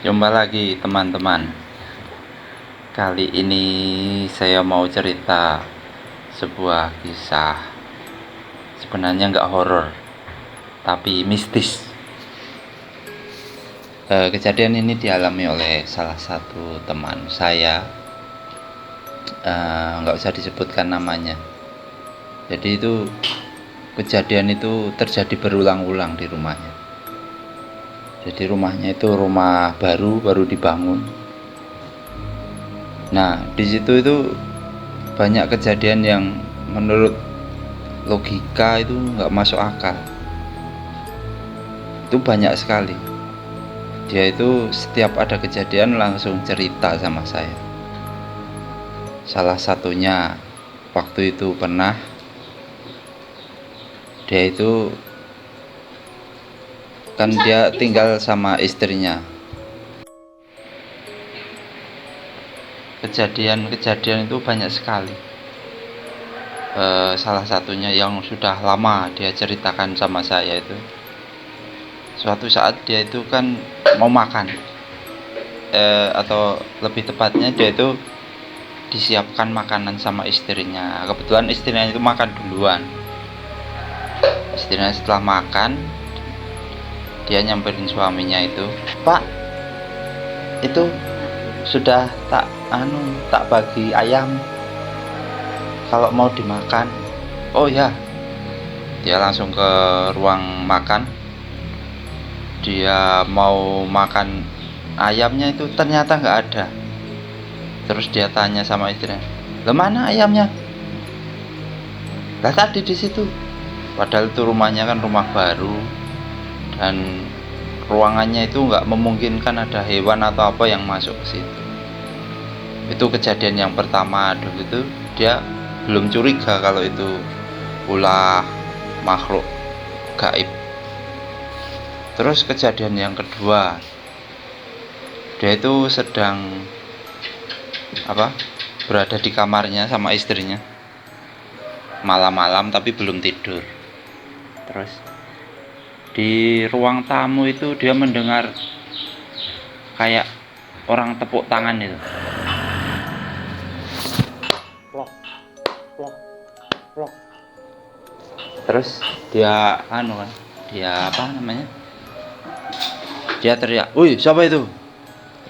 Jumpa lagi teman-teman. Kali ini saya mau cerita sebuah kisah. Sebenarnya nggak horor, tapi mistis. Kejadian ini dialami oleh salah satu teman saya. Nggak usah disebutkan namanya. Jadi itu kejadian itu terjadi berulang-ulang di rumahnya. Jadi rumahnya itu rumah baru dibangun. Nah, di situ itu banyak kejadian yang menurut logika itu nggak masuk akal. Itu banyak sekali. Dia itu setiap ada kejadian langsung cerita sama saya. Salah satunya waktu itu pernah dia itu kan dia tinggal sama istrinya. Kejadian-kejadian itu banyak sekali. Salah satunya yang sudah lama dia ceritakan sama saya itu, suatu saat dia itu kan mau makan, atau lebih tepatnya dia itu disiapkan makanan sama istrinya. Kebetulan istrinya itu makan duluan. Istrinya setelah makan, dia nyamperin suaminya itu, "Pak, itu sudah tak bagi ayam kalau mau dimakan." "Oh ya." Dia langsung ke ruang makan. Dia mau makan ayamnya, itu ternyata nggak ada. Terus dia tanya sama istrinya, "Lah mana ayamnya?" "Lah tadi di situ." Padahal itu rumahnya kan rumah baru dan ruangannya itu nggak memungkinkan ada hewan atau apa yang masuk ke situ. Itu kejadian yang pertama. Dulu itu dia belum curiga kalau itu ulah makhluk gaib. Terus kejadian yang kedua, dia itu sedang berada di kamarnya sama istrinya malam-malam tapi belum tidur. Terus di ruang tamu itu dia mendengar kayak orang tepuk tangan itu, plok plok plok. Terus dia dia teriak, "Wih, siapa itu?"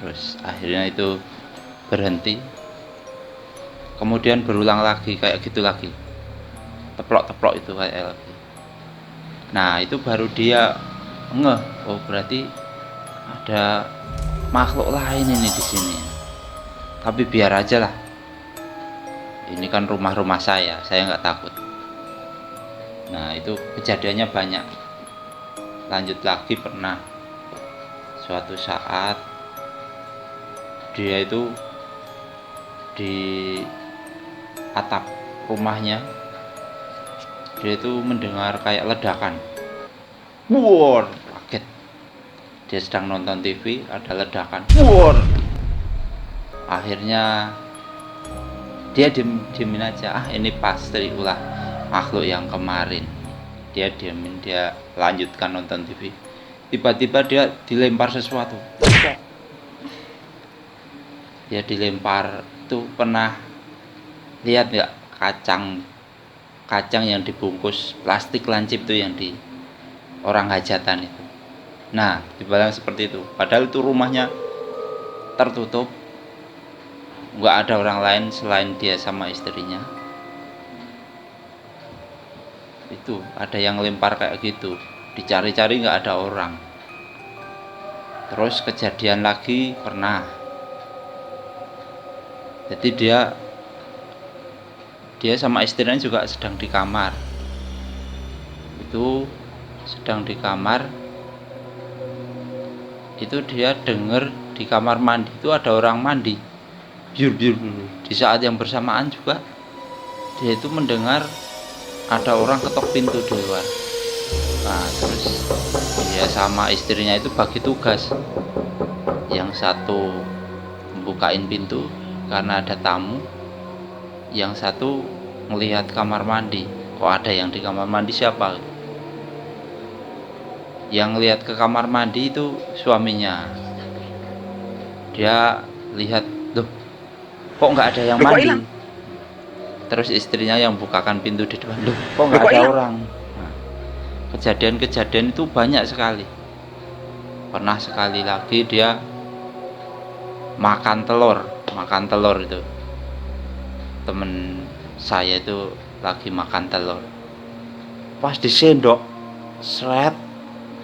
Terus akhirnya itu berhenti. Kemudian berulang lagi kayak gitu lagi, teplok-teplok itu kayak lagi. Nah, itu baru dia ngeh, oh berarti ada makhluk lain ini di sini. Tapi biar aja lah, ini kan rumah saya nggak takut. Nah, itu kejadiannya banyak. Lanjut lagi, pernah suatu saat dia itu di atap rumahnya, dia itu mendengar kayak ledakan. Wor, kaget. Dia sedang nonton TV, ada ledakan. Wor. Akhirnya dia diemin aja, ini pasti ulah makhluk yang kemarin. Dia diemin, dia lanjutkan nonton TV. Tiba-tiba dia dilempar sesuatu. Dia dilempar. Tuh, pernah lihat nggak kacang yang dibungkus plastik lancip tuh, yang di orang hajatan itu? Nah, dibilang seperti itu. Padahal itu rumahnya tertutup, nggak ada orang lain selain dia sama istrinya. Itu ada yang lempar kayak gitu, dicari-cari nggak ada orang. Terus kejadian lagi pernah, jadi dia sama istrinya juga sedang di kamar. Itu sedang di kamar, itu dia dengar di kamar mandi itu ada orang mandi. Biur biur. Di saat yang bersamaan juga dia itu mendengar ada orang ketok pintu di luar. Nah, terus dia sama istrinya itu bagi tugas. Yang satu membukain pintu karena ada tamu, yang satu melihat kamar mandi. Kok ada yang di kamar mandi, siapa? Yang lihat ke kamar mandi itu suaminya. Dia lihat, loh kok nggak ada yang mandi. Terus istrinya yang bukakan pintu di depan, loh kok nggak ada orang. Nah, kejadian-kejadian itu banyak sekali. Pernah sekali lagi dia makan telur itu, temen saya itu lagi makan telur, pas disendok seret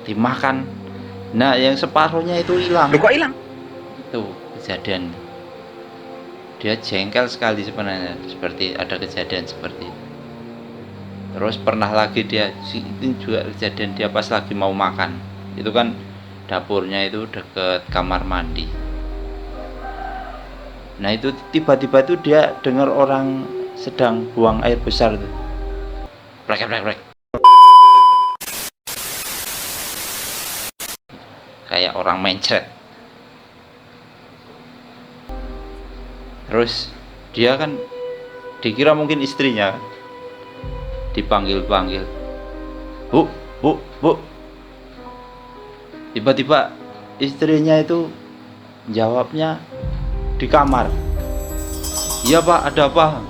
dimakan, nah yang separuhnya itu hilang. Itu kejadian, dia jengkel sekali sebenarnya seperti ada kejadian seperti itu. Terus pernah lagi dia itu juga kejadian, dia pas lagi mau makan, itu kan dapurnya itu deket kamar mandi. Nah itu tiba-tiba itu dia dengar orang sedang buang air besar tuh, plek. Kayak orang mencret. Terus dia kan dikira mungkin istrinya, dipanggil, bu. Tiba-tiba istrinya itu jawabnya di kamar, iya pak, ada apa?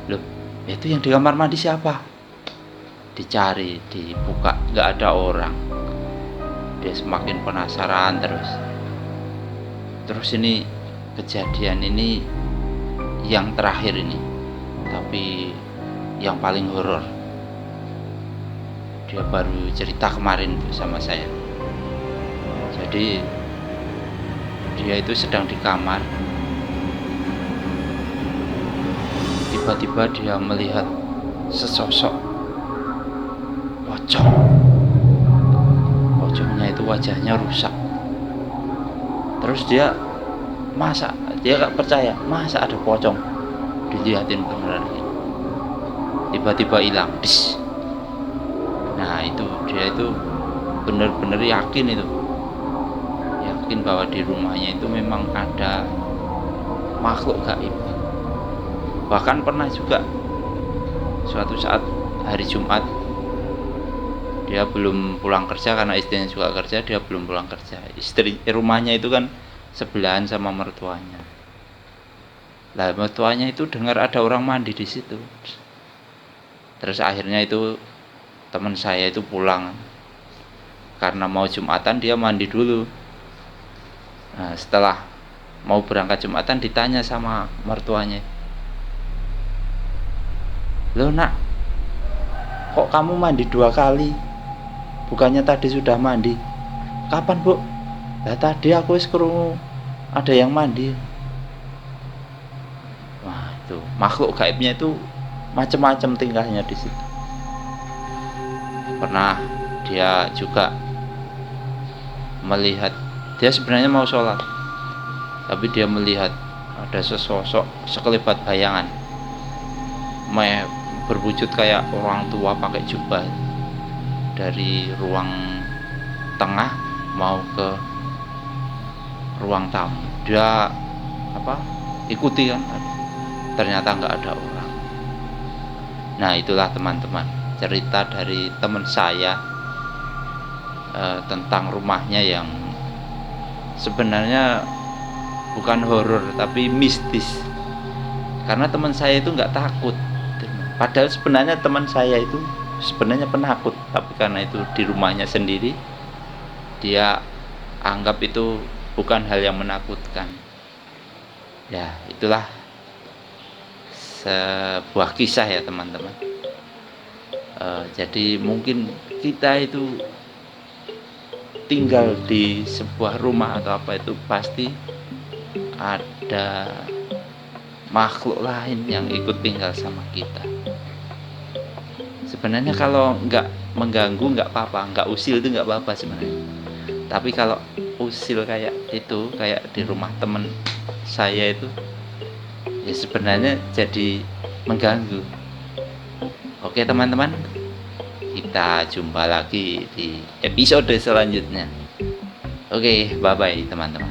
Loh itu yang di kamar mandi siapa? Dicari, dibuka, nggak ada orang. Dia semakin penasaran terus ini kejadian ini yang terakhir ini, tapi yang paling horor. Dia baru cerita kemarin sama saya. Jadi dia itu sedang di kamar, tiba-tiba dia melihat sesosok pocongnya itu wajahnya rusak. Terus dia gak percaya, masa ada pocong, dilihatin beneran gitu. Tiba-tiba hilang. Nah itu dia itu bener-bener yakin bahwa di rumahnya itu memang ada makhluk gaib. Bahkan pernah juga suatu saat hari Jumat, dia belum pulang kerja karena istrinya juga kerja, dia belum pulang kerja. Rumahnya itu kan sebelahan sama mertuanya. Lah mertuanya itu dengar ada orang mandi di situ. Terus akhirnya itu teman saya itu pulang, karena mau Jumatan dia mandi dulu. Nah, setelah mau berangkat Jumatan ditanya sama mertuanya, loh nak, kok kamu mandi 2 kali? Bukannya tadi sudah mandi? Kapan bu? Lah tadi aku krungu ada yang mandi. Wah itu makhluk gaibnya itu macam-macam tingkahnya di situ. Pernah dia juga melihat, dia sebenarnya mau sholat, tapi dia melihat ada sesosok sekelebat bayangan, berwujud kayak orang tua pakai jubah, dari ruang tengah mau ke ruang tamu. Dia ikuti kan, ternyata nggak ada orang. Nah itulah teman-teman cerita dari teman saya tentang rumahnya yang sebenarnya bukan horor tapi mistis. Karena teman saya itu nggak takut, padahal sebenarnya teman saya itu sebenarnya penakut, tapi karena itu di rumahnya sendiri, dia anggap itu bukan hal yang menakutkan. Ya itulah sebuah kisah ya teman-teman. Jadi mungkin kita itu tinggal di sebuah rumah atau apa itu pasti ada makhluk lain yang ikut tinggal sama kita. Sebenarnya kalau nggak mengganggu nggak apa-apa, nggak usil itu nggak apa-apa sebenarnya. Tapi kalau usil kayak itu, kayak di rumah temen saya itu, ya sebenarnya jadi mengganggu. Oke teman-teman, kita jumpa lagi di episode selanjutnya. Oke, bye-bye teman-teman.